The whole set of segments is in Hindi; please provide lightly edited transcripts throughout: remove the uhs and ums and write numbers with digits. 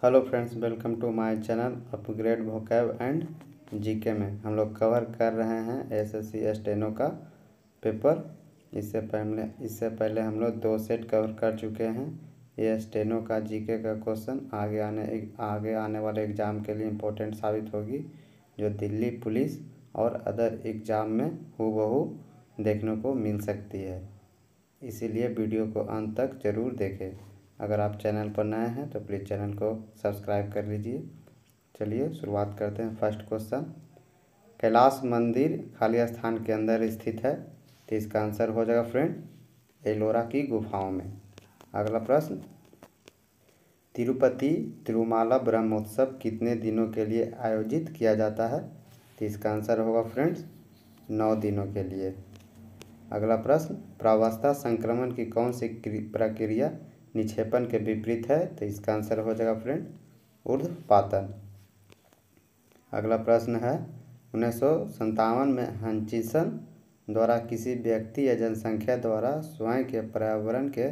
Hello friends, welcome to my channel upgrade vocab and GK में हम लोग कवर कर रहे हैं एसएससी स्टेनो का पेपर। इससे पहले हम लोग 2 सेट कवर कर चुके हैं। ये स्टेनो का जीके का क्वेश्चन आगे आने वाले एग्ज़ाम के लिए इम्पोर्टेंट साबित होगी, जो दिल्ली पुलिस और अदर एग्ज़ाम में हूबहू देखने को मिल सकती है। इसीलिए वीडियो को अंत तक ज़रूर देखें। अगर आप चैनल पर नए हैं तो प्लीज़ चैनल को सब्सक्राइब कर लीजिए। चलिए शुरुआत करते हैं। फर्स्ट क्वेश्चन, कैलाश मंदिर खाली स्थान के अंदर स्थित है, तो इसका आंसर हो जाएगा फ्रेंड एलोरा की गुफाओं में। अगला प्रश्न, तिरुपति तिरुमाला ब्रह्मोत्सव कितने दिनों के लिए आयोजित किया जाता है, तो इसका आंसर होगा फ्रेंड्स 9 दिनों के लिए। अगला प्रश्न, प्रावस्था संक्रमण की कौन सी प्रक्रिया निक्षेपण के विपरीत है, तो इसका आंसर हो जाएगा फ्रेंड ऊर्ध्वपातन। अगला प्रश्न है, 1957 में हंचिसन द्वारा किसी व्यक्ति या जनसंख्या द्वारा स्वयं के पर्यावरण के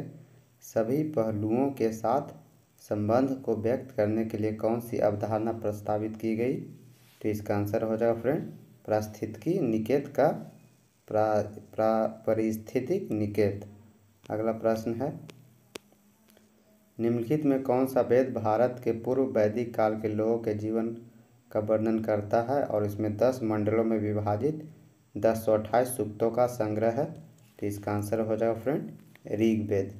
सभी पहलुओं के साथ संबंध को व्यक्त करने के लिए कौन सी अवधारणा प्रस्तावित की गई, तो इसका आंसर हो जाएगा फ्रेंड पारिस्थितिकी निकेत का पारिस्थितिक निकेत। अगला प्रश्न है, निम्नलिखित में कौन सा वेद भारत के पूर्व वैदिक काल के लोगों के जीवन का वर्णन करता है और इसमें 10 मंडलों में विभाजित 1028 सूक्तों का संग्रह है, तो इसका आंसर हो जाएगा फ्रेंड ऋग्वेद।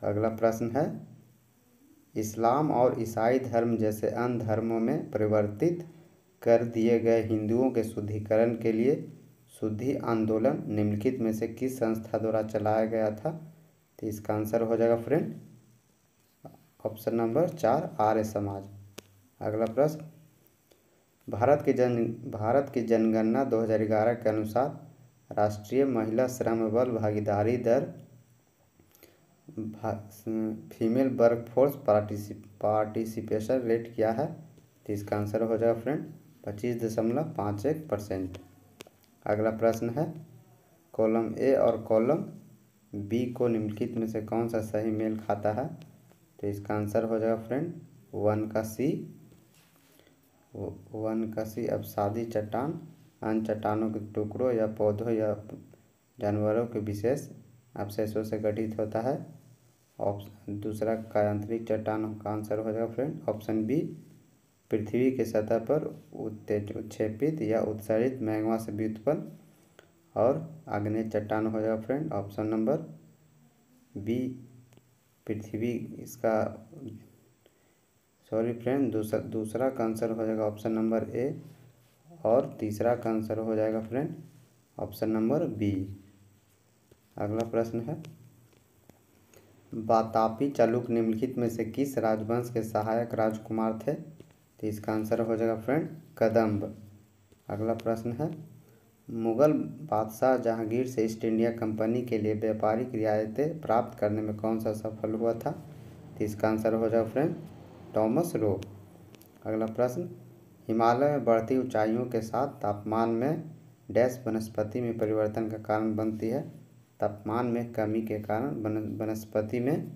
अगला प्रश्न है, इस्लाम और ईसाई धर्म जैसे अन्य धर्मों में परिवर्तित कर दिए गए हिंदुओं के शुद्धिकरण के लिए शुद्धि आंदोलन निम्नलिखित में से किस संस्था द्वारा चलाया गया था, तो इसका आंसर हो जाएगा friend option number 4 Arya Samaj. अगला प्रश्न, भारत की जनगणना 2011 के अनुसार राष्ट्रीय महिला श्रम बल भागीदारी दर फीमेल वर्कफोर्स पार्टिसिपेशन रेट क्या है, तो इसका आंसर हो जाएगा फ्रेंड 25.51%। अगला प्रश्न है, कॉलम ए और कॉलम बी को निम्नलिखित में से कौन सा सही मेल खाता है, तो इसका आंसर हो जाएगा फ्रेंड 1 का सी अवसादी चट्टान अन्य चट्टानों के टुकड़ों या पौधों या जानवरों के विशेष अवशेषों से गठित होता है। दूसरा कायांतरिक चट्टान का आंसर हो जाएगा फ्रेंड ऑप्शन बी, पृथ्वी के सतह पर उत्क्षेपित या उत्सर्जित मैग्मा से व्युत्पन्न। और आग्नेय चट्टान हो जाएगा फ्रेंड ऑप्शन नंबर बी, पृथ्वी इसका सॉरी फ्रेंड दूसरा का आंसर हो जाएगा ऑप्शन नंबर ए और तीसरा का आंसर हो जाएगा फ्रेंड ऑप्शन नंबर बी। अगला प्रश्न है, वातापी चालुक्य निम्नलिखित में से किस राजवंश के सहायक राजकुमार थे, तो इसका आंसर हो जाएगा फ्रेंड कदम्ब। अगला प्रश्न है, मुगल बादशाह जहांगीर से ईस्ट इंडिया कंपनी के लिए व्यापारिक रियायतें प्राप्त करने में कौन सा सफल हुआ था, तो इसका आंसर हो जाएगा फ्रेंड थॉमस रो। अगला प्रश्न, हिमालय में बढ़ती ऊंचाइयों के साथ तापमान में डैश वनस्पति में परिवर्तन का कारण बनती है, तापमान में कमी के कारण वनस्पति में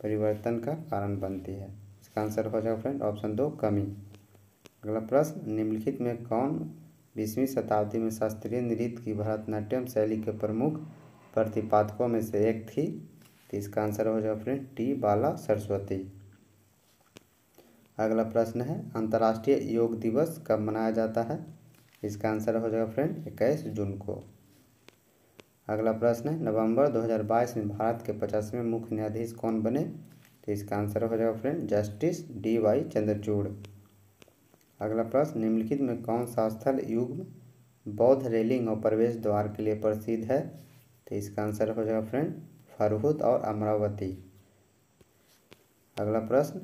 परिवर्तन का कारण बनती है। इसका आंसर हो जाएगा फ्रेंड ऑप्शन 2 कमी। अगला प्रश्न, निम्नलिखित में कौन 20वीं शताब्दी में शास्त्रीय नृत्य की भरतनाट्यम शैली के प्रमुख प्रतिपादकों में से एक थी, तो इसका आंसर हो जाएगा फ्रेंड टी बाला सरस्वती। अगला प्रश्न है, अंतर्राष्ट्रीय योग दिवस कब मनाया जाता है, इसका आंसर हो जाएगा फ्रेंड 21 जून को। अगला प्रश्न है, नवंबर 2022 में भारत के 50वें मुख्य न्यायाधीश कौन बने, तो इसका आंसर हो जाएगा फ्रेंड जस्टिस DY चंद्रचूड़। अगला प्रश्न, निम्नलिखित में कौन सा स्थल युग्म बौद्ध रेलिंग और प्रवेश द्वार के लिए प्रसिद्ध है, तो इसका आंसर हो जाएगा फ्रेंड फरहुत और अमरावती। अगला प्रश्न,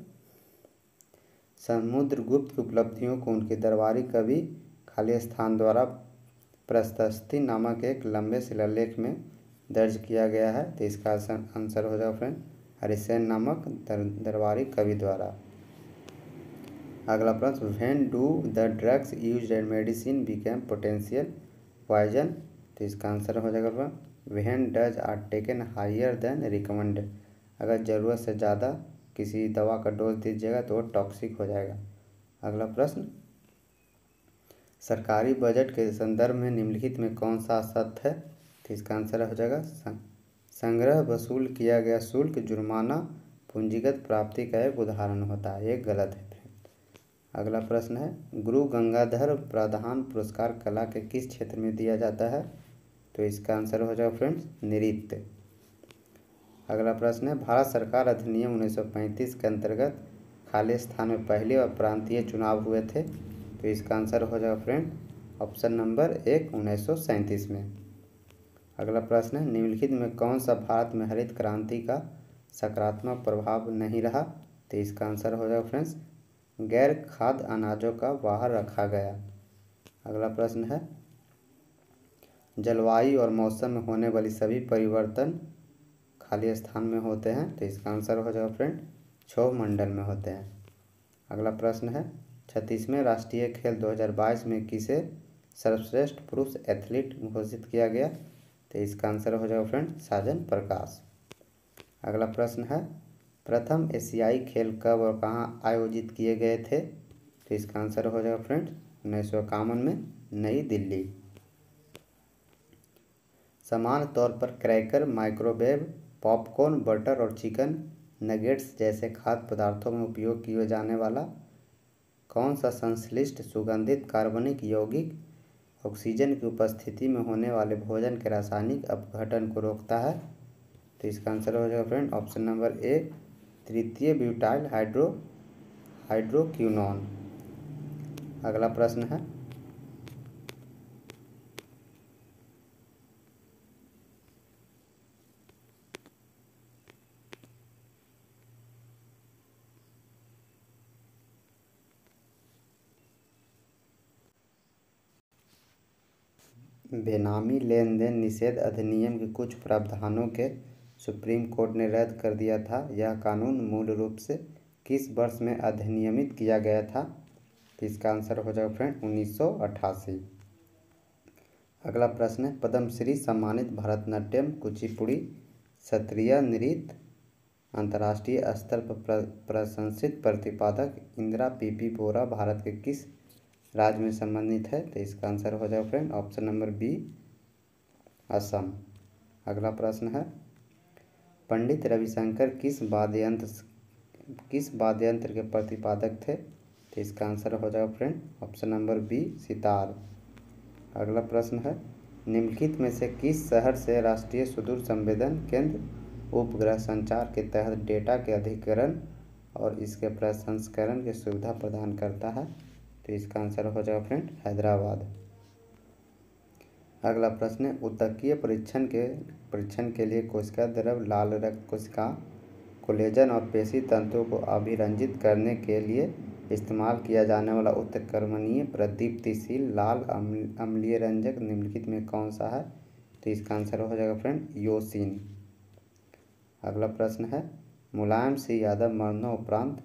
समुद्रगुप्त की उपलब्धियों को उनके दरबारी कवि खाली स्थान द्वारा प्रशस्ति नामक एक लंबे शिलालेख में दर्ज किया गया है, तो इसका आंसर हो जाएगा फ्रेंड हरिसेन नामक दरबारी कवि द्वारा। अगला प्रश्न, when do the drugs used in medicine became potential poison, तो इसका आंसर हो जाएगा when does are taken higher than recommended, अगर ज़रूरत से ज़्यादा किसी दवा का डोज दीजिएगा तो वो टॉक्सिक हो जाएगा। अगला प्रश्न, सरकारी बजट के संदर्भ में निम्नलिखित में कौन सा सत्य है? तो इसका आंसर हो जाएगा संग्रह वसूल किया गया शुल्क जुर्माना पूंजीगत प्राप्ति का एक उदाहरण होता है, ये गलत है। अगला प्रश्न है, गुरु गंगाधर प्रधान पुरस्कार कला के किस क्षेत्र में दिया जाता है? तो इसका आंसर हो जाएगा फ्रेंड्स नृत्य। अगला प्रश्न है, भारत सरकार अधिनियम 1935 के अंतर्गत खाली स्थान में पहली और प्रांतीय चुनाव हुए थे? तो इसका आंसर हो जाएगा फ्रेंड ऑप्शन नंबर 1 1937 में। अगला प्रश्न है, निम्नलिखित में कौन सा भारत में हरित क्रांति का सकारात्मक प्रभाव नहीं रहा? तो इसका आंसर हो जाएगा फ्रेंड्स गैर खाद्य अनाजों का बाहर रखा गया। अगला प्रश्न है, जलवायु और मौसम में होने वाली सभी परिवर्तन खाली स्थान में होते हैं? तो इसका आंसर हो जाएगा फ्रेंड क्षोभ मंडल में होते हैं। अगला प्रश्न है, 36वें राष्ट्रीय खेल 2022 में किसे सर्वश्रेष्ठ पुरुष एथलीट घोषित किया गया? तो इसका आंसर हो जाएगा फ्रेंड साजन प्रकाश। अगला प्रश्न है, प्रथम एशियाई खेल कब और कहाँ आयोजित किए गए थे? तो इसका आंसर हो जाएगा फ्रेंड 1951 में नई दिल्ली। समान तौर पर क्रैकर, माइक्रोवेव पॉपकॉर्न, बटर और चिकन नगेट्स जैसे खाद्य पदार्थों में उपयोग किए जाने वाला कौन सा संश्लिष्ट सुगंधित कार्बनिक यौगिक ऑक्सीजन की उपस्थिति में होने वाले भोजन के रासायनिक अपघटन को रोकता है? तो इसका आंसर हो जाएगा फ्रेंड ऑप्शन नंबर ए तृतीय ब्यूटाइल हाइड्रोक्विनोन। अगला प्रश्न है, बेनामी लेन देन निषेध अधिनियम के कुछ प्रावधानों के सुप्रीम कोर्ट ने रद्द कर दिया था। यह कानून मूल रूप से किस वर्ष में अधिनियमित किया गया था? तो इसका आंसर हो जाएगा फ्रेंड 1988। अगला प्रश्न है, पद्मश्री सम्मानित भरतनाट्यम, कुचिपुड़ी, सत्रिया नृत्य अंतर्राष्ट्रीय स्तर पर प्रशंसित प्रतिपादक इंदिरा पीपी बोरा भारत के किस राज्य में संबंधित है? तो इसका आंसर हो जाएगा friend option number B Assam. अगला प्रश्न है, पंडित रविशंकर किस वाद्ययंत्र के प्रतिपादक थे? तो इसका आंसर हो जाएगा friend option number B sitar. अगला प्रश्न है, निम्नलिखित में से किस शहर से राष्ट्रीय सुदूर संवेदन केंद्र उपग्रह संचार के तहत डेटा के अधिग्रहण और इसके प्रसंस्करण की सुविधा प्रदान करता है? तो इसका आंसर हो जाएगा फ्रेंड हैदराबाद। अगला प्रश्न है, ऊतकीय परीक्षण के लिए कोशिका द्रव, लाल रक्त कोशिका, कोलेजन और पेशी तंतुओं को अभिरंजित करने के लिए इस्तेमाल किया जाने वाला उत्क्रमणीय प्रदीप्तिशील लाल अम्लीय रंजक निम्नलिखित में कौन सा है? तो इसका आंसर हो जाएगा फ्रेंड योसिन। अगला प्रश्न है, मुलायम सिंह यादव मरणोपरांत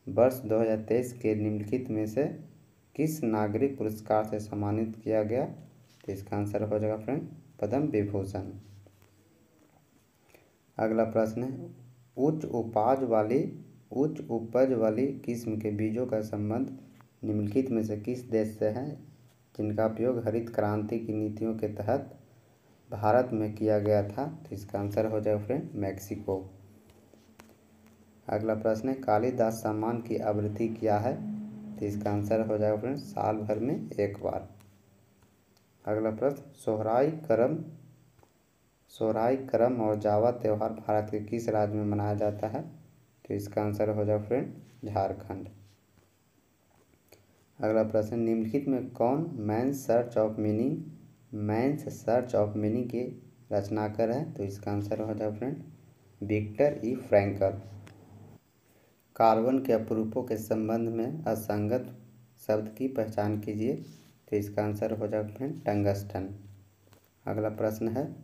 वर्ष 2023 के निम्नलिखित में से किस नागरिक पुरस्कार से सम्मानित किया गया? तो इसका आंसर हो जाएगा फ्रेंड पद्म विभूषण। अगला प्रश्न है, उच्च उपज वाली किस्म के बीजों का संबंध निम्नलिखित में से किस देश से है जिनका उपयोग हरित क्रांति की नीतियों के तहत भारत में किया गया था? तो इसका आंसर हो जाएगा फ्रेंड मैक्सिको। अगला प्रश्न है, कालिदास सम्मान की आवृत्ति क्या है? तो इसका आंसर हो जाएगा फ्रेंड साल भर में एक बार। अगला प्रश्न, सोहराई करम और जावा त्यौहार भारत के किस राज्य में मनाया जाता है? तो इसका आंसर हो जाएगा फ्रेंड झारखंड। अगला प्रश्न, निम्नलिखित में कौन मैंस सर्च ऑफ मीनिंग के रचनाकार है? तो इसका आंसर हो जाएगा फ्रेंड विक्टर ई फ्रैंकल। कार्बन के अपरूपों के संबंध में असंगत शब्द की पहचान कीजिए। तो इसका आंसर हो जाएगा फ्रेंड टंगस्टन। अगला प्रश्न है,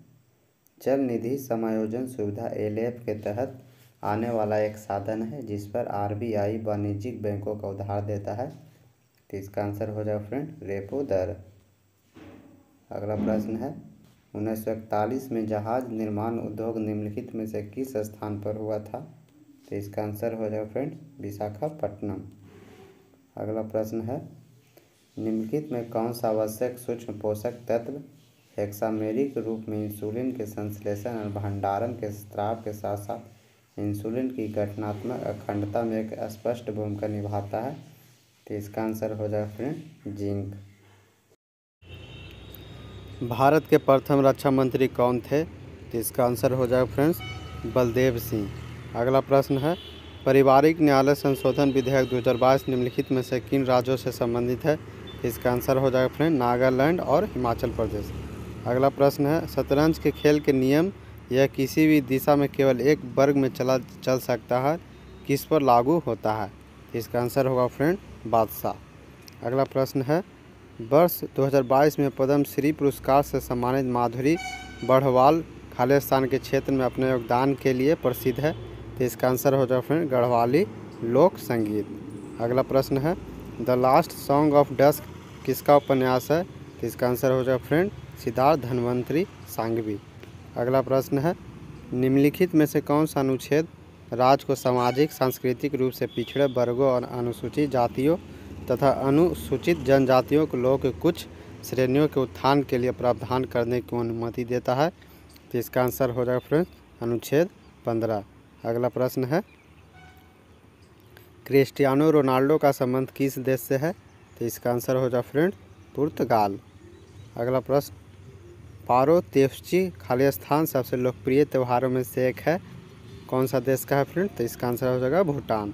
जल निधि समायोजन सुविधा एलएफ के तहत आने वाला एक साधन है जिस पर आरबीआई वाणिज्यिक बैंकों का उधार देता है? तो इसका आंसर हो जाएगा फ्रेंड रेपो दर। अगला प्रश्न है, 1941 में जहाज निर्माण उद्योग निम्नलिखित में से किस स्थान पर हुआ था? तो तो इसका आंसर हो जाएगा फ्रेंड्स विशाखापट्टनम। अगला प्रश्न है, निम्नलिखित में कौन सा आवश्यक सूक्ष्म पोषक तत्व हेक्सामेरिक रूप में इंसुलिन के संश्लेषण और भंडारण के स्राव के साथ साथ इंसुलिन की गठनात्मक अखंडता में एक स्पष्ट भूमिका निभाता है? तो इसका आंसर हो जाएगा फ्रेंड जिंक। भारत के प्रथम रक्षा मंत्री कौन थे? तो इसका आंसर हो जाएगा फ्रेंड्स बलदेव सिंह। अगला प्रश्न है, पारिवारिक न्यायालय संशोधन विधेयक 2022 निम्नलिखित में से किन राज्यों से संबंधित है? इसका आंसर हो जाएगा फ्रेंड नागालैंड और हिमाचल प्रदेश। अगला प्रश्न है, शतरंज के खेल के नियम यह किसी भी दिशा में केवल एक वर्ग में चल सकता है, किस पर लागू होता है? इसका आंसर होगा फ्रेंड बादशाह। अगला प्रश्न है, वर्ष 2022 में पद्म श्री पुरस्कार से सम्मानित माधुरी बढ़वाल खालिस्तान के क्षेत्र में अपने योगदान के लिए प्रसिद्ध है। तो इसका आंसर हो जाएगा फ्रेंड गढ़वाली लोक संगीत। अगला प्रश्न है, the last song of dusk किसका उपन्यास है? तो इसका आंसर हो जाएगा फ्रेंड सिद्धार्थ धन्वंतरी सांघवी। अगला प्रश्न है, निम्नलिखित में से कौन सा अनुच्छेद राज्य को सामाजिक सांस्कृतिक रूप से पिछड़े वर्गों और अनुसूचित जातियों तथा अनुसूचित जनजातियों के लोगों के कुछ श्रेणियों के उत्थान के लिए प्रावधान करने की अनुमति देता है? तो इसका आंसर हो जाएगा फ्रेंड्स अनुच्छेद 15। अगला प्रश्न है, क्रिस्टियानो रोनाल्डो का संबंध किस देश से है? तो इसका आंसर हो जाएगा फ्रेंड पुर्तगाल। अगला प्रश्न, पारो तेफ्ची खालिस्तान सबसे लोकप्रिय त्योहारों में से एक है, कौन सा देश का है फ्रेंड? तो इसका आंसर हो जाएगा भूटान।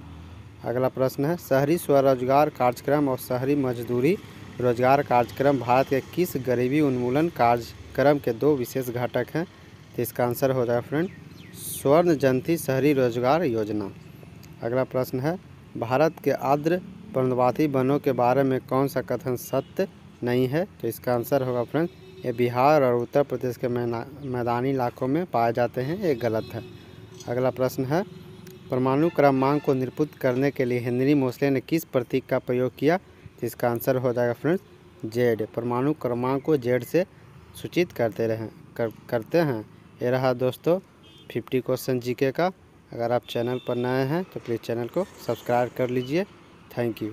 अगला प्रश्न है, शहरी स्वरोजगार कार्यक्रम और शहरी मजदूरी रोजगार कार्यक्रम भारत के किस गरीबी उन्मूलन कार्यक्रम के दो विशेष घटक हैं? तो इसका आंसर हो जाएगा फ्रेंड स्वर्ण जयंती शहरी रोजगार योजना। अगला प्रश्न है, भारत के आर्द्र पर्णवासी वनों के बारे में कौन सा कथन सत्य नहीं है? तो इसका आंसर होगा फ्रेंड ये बिहार और उत्तर प्रदेश के मैदानी इलाकों में पाए जाते हैं, ये गलत है। अगला प्रश्न है, परमाणु क्रमांक को निरूपित करने के लिए हेनरी मोसले ने किस प्रतीक का प्रयोग किया? तो इसका आंसर हो जाएगा फ्रेंड्स जेड। परमाणु क्रमांक को जेड से सूचित करते हैं। ये रहा दोस्तों 50 क्वेश्चन जीके का। अगर आप चैनल पर नए हैं तो प्लीज़ चैनल को सब्सक्राइब कर लीजिए। Thank you.